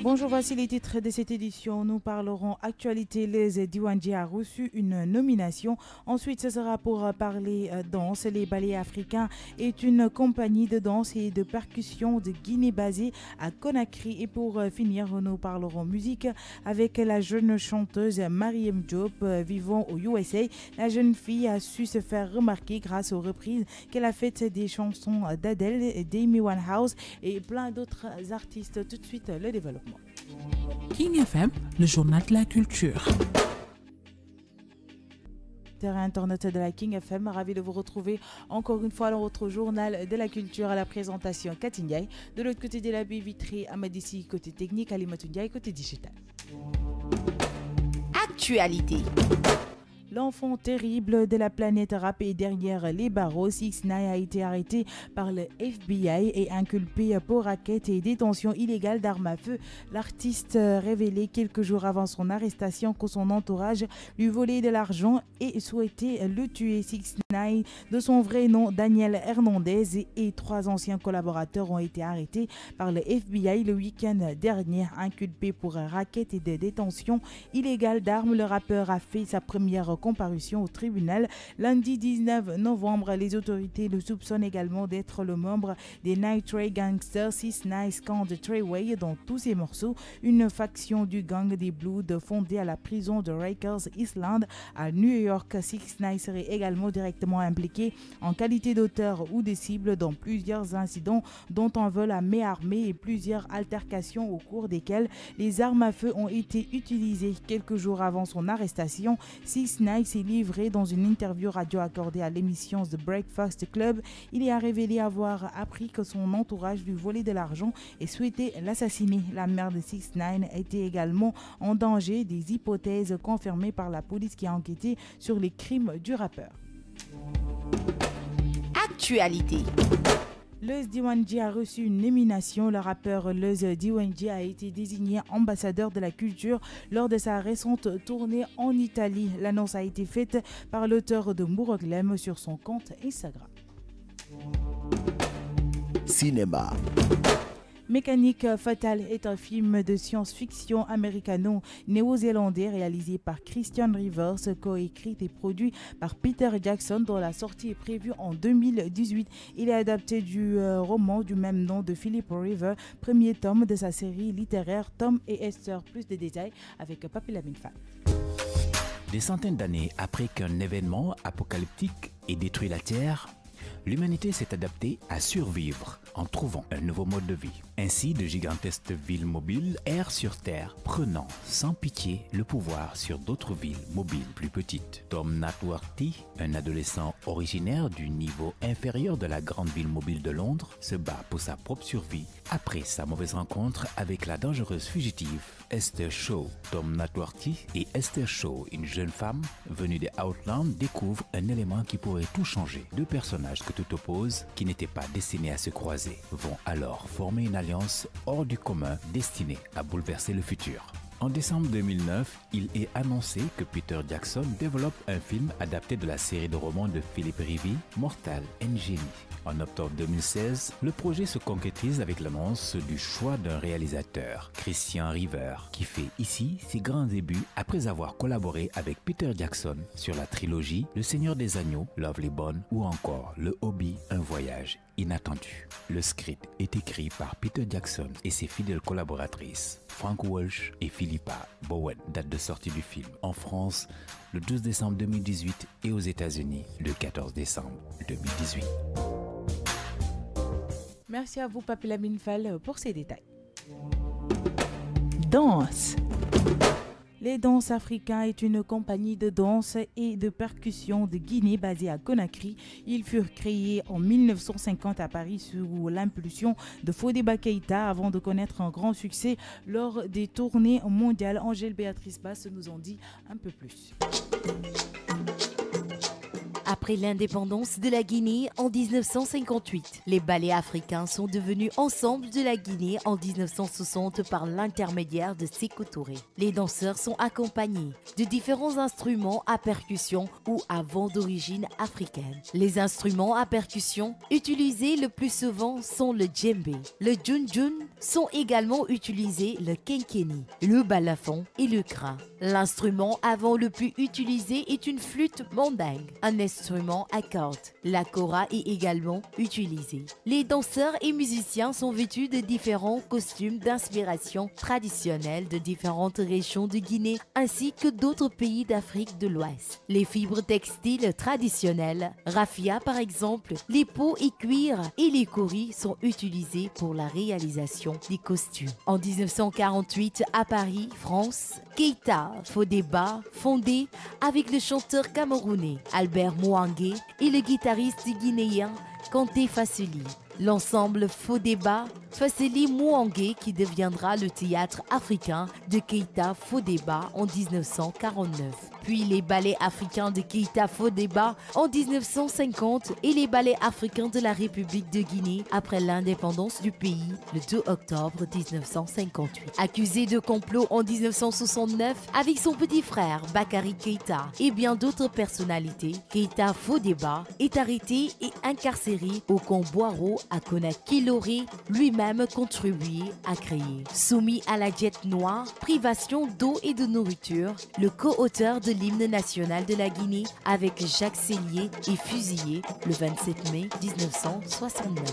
Bonjour, voici les titres de cette édition. Nous parlerons actualité. Les Diwanji a reçu une nomination. Ensuite, ce sera pour parler danse. Les Ballets Africains est une compagnie de danse et de percussion de Guinée basée à Conakry. Et pour finir, nous parlerons musique avec la jeune chanteuse Mariam Diop vivant aux USA. La jeune fille a su se faire remarquer grâce aux reprises qu'elle a faites des chansons d'Adèle, d'Amy Winehouse et plein d'autres artistes. Tout de suite, le développement. King FM, le journal de la culture. Terrain internet de la King FM, ravi de vous retrouver encore une fois dans votre journal de la culture à la présentation Cathy Ndiaye. De l'autre côté de la baie vitrée, Amadissi côté technique, Alimatou Ndiaye côté digital. Actualité. L'enfant terrible de la planète rap est derrière les barreaux. 6ix9ine a été arrêté par le FBI et inculpé pour racket et détention illégale d'armes à feu. L'artiste révélé quelques jours avant son arrestation que son entourage lui volait de l'argent et souhaitait le tuer. 6ix9ine, de son vrai nom Daniel Hernandez, et 3 anciens collaborateurs ont été arrêtés par le FBI le week-end dernier, inculpés pour racket et de détention illégale d'armes. Le rappeur a fait sa première comparution au tribunal lundi 19 novembre. Les autorités le soupçonnent également d'être le membre des Night Ray Gangsters. 6ix9ine scande Treyway dans tous ses morceaux, une faction du gang des Bloods fondée à la prison de Rikers Island à New York. 6ix9ine serait également directement impliqué en qualité d'auteur ou de cible dans plusieurs incidents, dont un vol à main armée et plusieurs altercations au cours desquelles les armes à feu ont été utilisées. Quelques jours avant son arrestation, 6ix9ine s'est livré dans une interview radio accordée à l'émission The Breakfast Club. Il y a révélé avoir appris que son entourage lui volait de l'argent et souhaitait l'assassiner. La mère de 6ix9ine était également en danger, des hypothèses confirmées par la police qui a enquêté sur les crimes du rappeur. Actualité. Leuz Diwanji a reçu une nomination. Le rappeur Leuz Diwanji a été désigné ambassadeur de la culture lors de sa récente tournée en Italie. L'annonce a été faite par l'auteur de Mouroglem sur son compte Instagram. Cinéma. Mécanique Fatale est un film de science-fiction américano-néo-zélandais réalisé par Christian Rivers, coécrit et produit par Peter Jackson, dont la sortie est prévue en 2018. Il est adapté du roman du même nom de Philip River, premier tome de sa série littéraire Tom et Esther. Plus de détails avec Papi Lamine Fall. Des centaines d'années après qu'un événement apocalyptique ait détruit la Terre, l'humanité s'est adaptée à survivre en trouvant un nouveau mode de vie. Ainsi, de gigantesques villes mobiles errent sur Terre, prenant sans pitié le pouvoir sur d'autres villes mobiles plus petites. Tom Natworthy, un adolescent originaire du niveau inférieur de la grande ville mobile de Londres, se bat pour sa propre survie après sa mauvaise rencontre avec la dangereuse fugitive Esther Shaw. Tom Natworthy et Esther Shaw, une jeune femme venue des Outlands, découvrent un élément qui pourrait tout changer. Deux personnages que tout oppose, qui n'étaient pas destinés à se croiser, vont alors former une alliance hors du commun destinée à bouleverser le futur. En décembre 2009, il est annoncé que Peter Jackson développe un film adapté de la série de romans de Philip Rivy, Mortal Engine. En octobre 2016, le projet se concrétise avec l'annonce du choix d'un réalisateur, Christian River, qui fait ici ses grands débuts après avoir collaboré avec Peter Jackson sur la trilogie Le Seigneur des Agneaux, Lovely Bone ou encore Le Hobby, un voyage inattendu. Le script est écrit par Peter Jackson et ses fidèles collaboratrices Frank Walsh et Philippa Bowen. Date de sortie du film en France le 12 décembre 2018 et aux États-Unis le 14 décembre 2018. Merci à vous, Papi Lamine Fall, pour ces détails. Danse. Les Danses Africains est une compagnie de danse et de percussion de Guinée basée à Conakry. Ils furent créés en 1950 à Paris sous l'impulsion de Fodéba Keïta avant de connaître un grand succès lors des tournées mondiales. Angèle Béatrice Basse nous en dit un peu plus. Après l'indépendance de la Guinée en 1958, les ballets africains sont devenus ensemble de la Guinée en 1960 par l'intermédiaire de Sékou Touré. Les danseurs sont accompagnés de différents instruments à percussion ou à vent d'origine africaine. Les instruments à percussion utilisés le plus souvent sont le djembé, le djunjun, Sont également utilisés le kenkeni, le balafon et le kra. L'instrument avant le plus utilisé est une flûte mandingue, un instrument à cordes. La kora est également utilisée. Les danseurs et musiciens sont vêtus de différents costumes d'inspiration traditionnelle de différentes régions de Guinée ainsi que d'autres pays d'Afrique de l'Ouest. Les fibres textiles traditionnelles, raffia par exemple, les peaux et cuir et les coris sont utilisés pour la réalisation des costumes. En 1948, à Paris, France, Keita Fodeba fondé avec le chanteur camerounais Albert Mouangé et le guitariste guinéen Kanté Fasseli. L'ensemble Fodeba Fasseli Mouangé qui deviendra le théâtre africain de Keita Fodeba en 1949. Puis les ballets africains de Keita Fodeba en 1950 et les ballets africains de la République de Guinée après l'indépendance du pays le 2 octobre 1958. Accusé de complot en 1969 avec son petit frère Bakary Keita et bien d'autres personnalités, Keita Fodeba est arrêté et incarcéré au camp Boiro à Conakry qu'il aurait lui-même contribué à créer. Soumis à la diète noire, privation d'eau et de nourriture, le co-auteur de l'hymne national de la Guinée avec Jacques Sellier est fusillé le 27 mai 1969.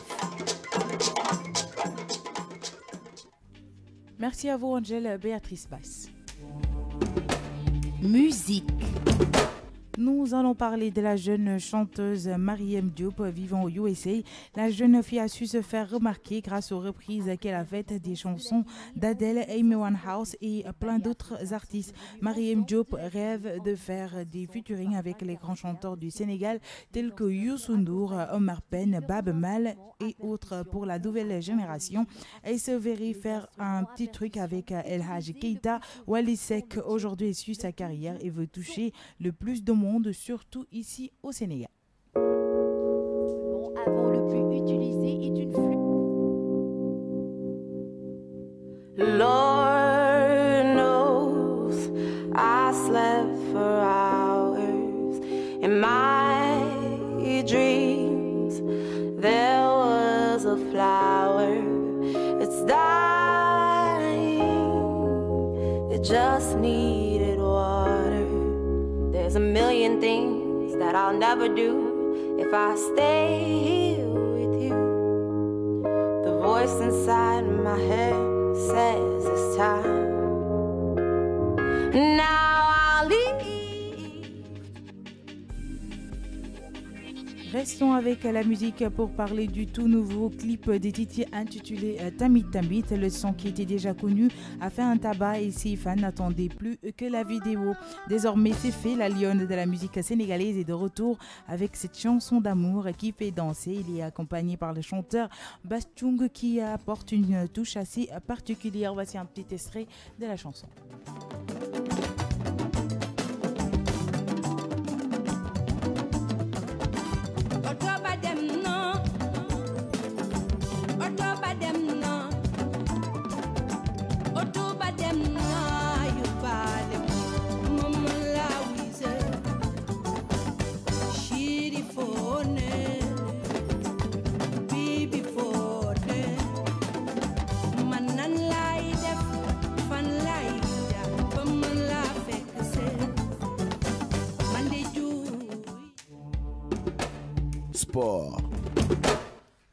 Merci à vous, Angèle Béatrice Basse. Musique. Nous allons parler de la jeune chanteuse Mariam Diop vivant aux USA. La jeune fille a su se faire remarquer grâce aux reprises qu'elle a faites des chansons d'Adèle, Amy Winehouse et plein d'autres artistes. Mariam Diop rêve de faire des featuring avec les grands chanteurs du Sénégal tels que Youssou N'Dour, Omar Pène, Baaba Maal et autres pour la nouvelle génération. Elle se verrait faire un petit truc avec El Hadji Keita. Wally Seck aujourd'hui suit sa carrière et veut toucher le plus de monde, surtout ici au Sénégal. Avant le plus utilisé est une flûte. Lord knows I slept for hours in my dreams. There was a flower, it's dying, it just needed water. There's a million things that I'll never do if I stay here with you. The voice inside my head says it's time. Now I'll leave. Restons avec la musique pour parler du tout nouveau clip de Titi intitulé Tamit Tamit. Le son qui était déjà connu a fait un tabac et ses fans n'attendaient plus que la vidéo. Désormais c'est fait, la lionne de la musique sénégalaise est de retour avec cette chanson d'amour qui fait danser. Il est accompagné par le chanteur Bass Thioung qui apporte une touche assez particulière. Voici un petit extrait de la chanson. Sport.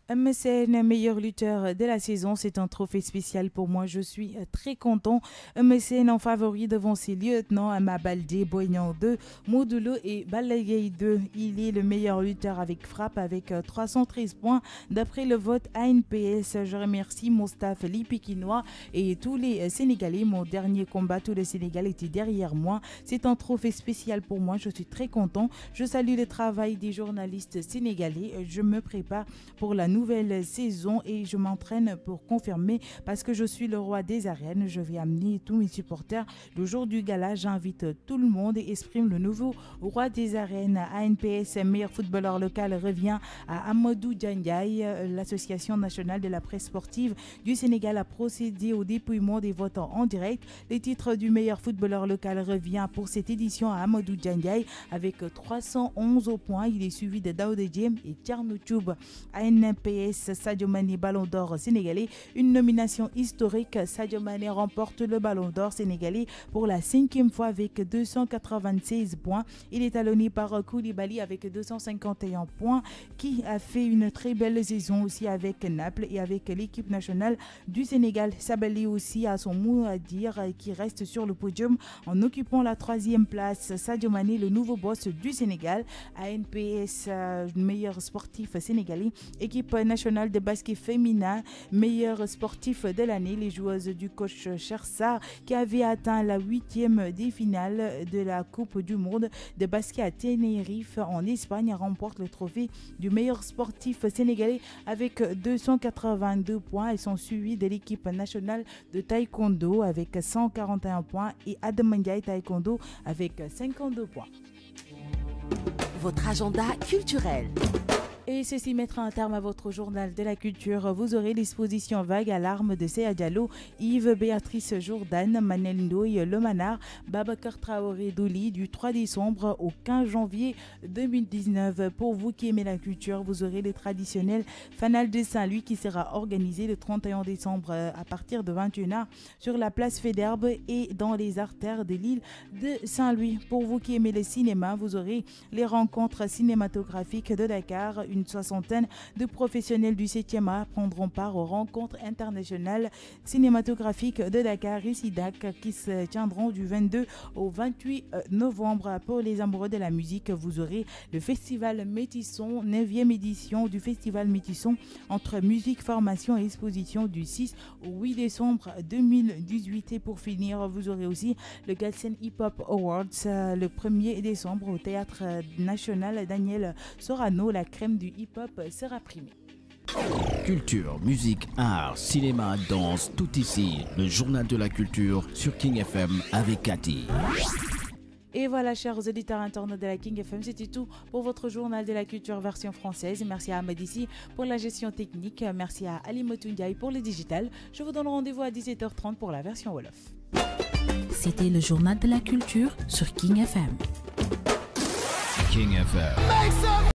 MSN, meilleur lutteur de la saison, c'est un trophée spécial pour moi. Je suis très content. MSN en favori devant ses lieutenants Ama Baldé, Boignan 2, Modulo et Balaguer 2. Il est le meilleur lutteur avec frappe avec 313 points d'après le vote ANPS. Je remercie mon staff, les Pékinois et tous les Sénégalais. Mon dernier combat, tout le Sénégal était derrière moi. C'est un trophée spécial pour moi. Je suis très content. Je salue le travail des journalistes sénégalais. Je me prépare pour la nouvelle saison et je m'entraîne pour confirmer parce que je suis le roi des arènes. Je vais amener tous mes supporters le jour du gala. J'invite tout le monde et exprime le nouveau roi des arènes. ANPS, meilleur footballeur local, revient à Amadou Diandiaye. L'association nationale de la presse sportive du Sénégal a procédé au dépouillement des votants en direct. Le titre du meilleur footballeur local revient pour cette édition à Amadou Diandiaye avec 311 points. Il est suivi de Daouda Diem et Tierno Tchoub. ANPS ANPS Sadio Mané Ballon d'Or sénégalais. Une nomination historique. Sadio Mané remporte le Ballon d'Or sénégalais pour la 5e fois avec 296 points. Il est talonné par Koulibaly avec 251 points qui a fait une très belle saison aussi avec Naples et avec l'équipe nationale du Sénégal. Sabaly aussi a son mot à dire qui reste sur le podium en occupant la 3e place. Sadio Mané, le nouveau boss du Sénégal. ANPS, meilleur sportif sénégalais. Équipe nationale de basket féminin, meilleur sportif de l'année. Les joueuses du coach Chersar qui avait atteint la 8e des finales de la Coupe du Monde de basket à Tenerife en Espagne remportent le trophée du meilleur sportif sénégalais avec 282 points. Elles sont suivies de l'équipe nationale de taekwondo avec 141 points et Adamandiaï Taekwondo avec 52 points. Votre agenda culturel. Et ceci mettra un terme à votre journal de la culture. Vous aurez l'exposition Vague à l'arme de Séa Diallo, Yves Béatrice Jourdain, Manel Ndoye, Le Manard, Babacar Traoré Doli du 3 décembre au 15 janvier 2019. Pour vous qui aimez la culture, vous aurez le traditionnel Fanal de Saint-Louis qui sera organisé le 31 décembre à partir de 21h sur la place Faidherbe et dans les artères de l'île de Saint-Louis. Pour vous qui aimez le cinéma, vous aurez les rencontres cinématographiques de Dakar. Une soixantaine de professionnels du 7e art prendront part aux rencontres internationales cinématographiques de Dakar et SIDAC qui se tiendront du 22 au 28 novembre. Pour les amoureux de la musique, vous aurez le festival Métisson, 9e édition du festival Métisson entre musique, formation et exposition du 6 au 8 décembre 2018. Et pour finir, vous aurez aussi le Galsen Hip Hop Awards le 1er décembre au Théâtre National Daniel Sorano. La crème du hip-hop sera primée. Culture, musique, art, cinéma, danse, tout ici. Le journal de la culture sur King FM avec Cathy. Et voilà, chers auditeurs internautes de la King FM, c'était tout pour votre journal de la culture version française. Merci à Amadissi pour la gestion technique. Merci à Ali Motundiaï pour le digital. Je vous donne rendez-vous à 17h30 pour la version Wolof. C'était le journal de la culture sur King FM. King FM.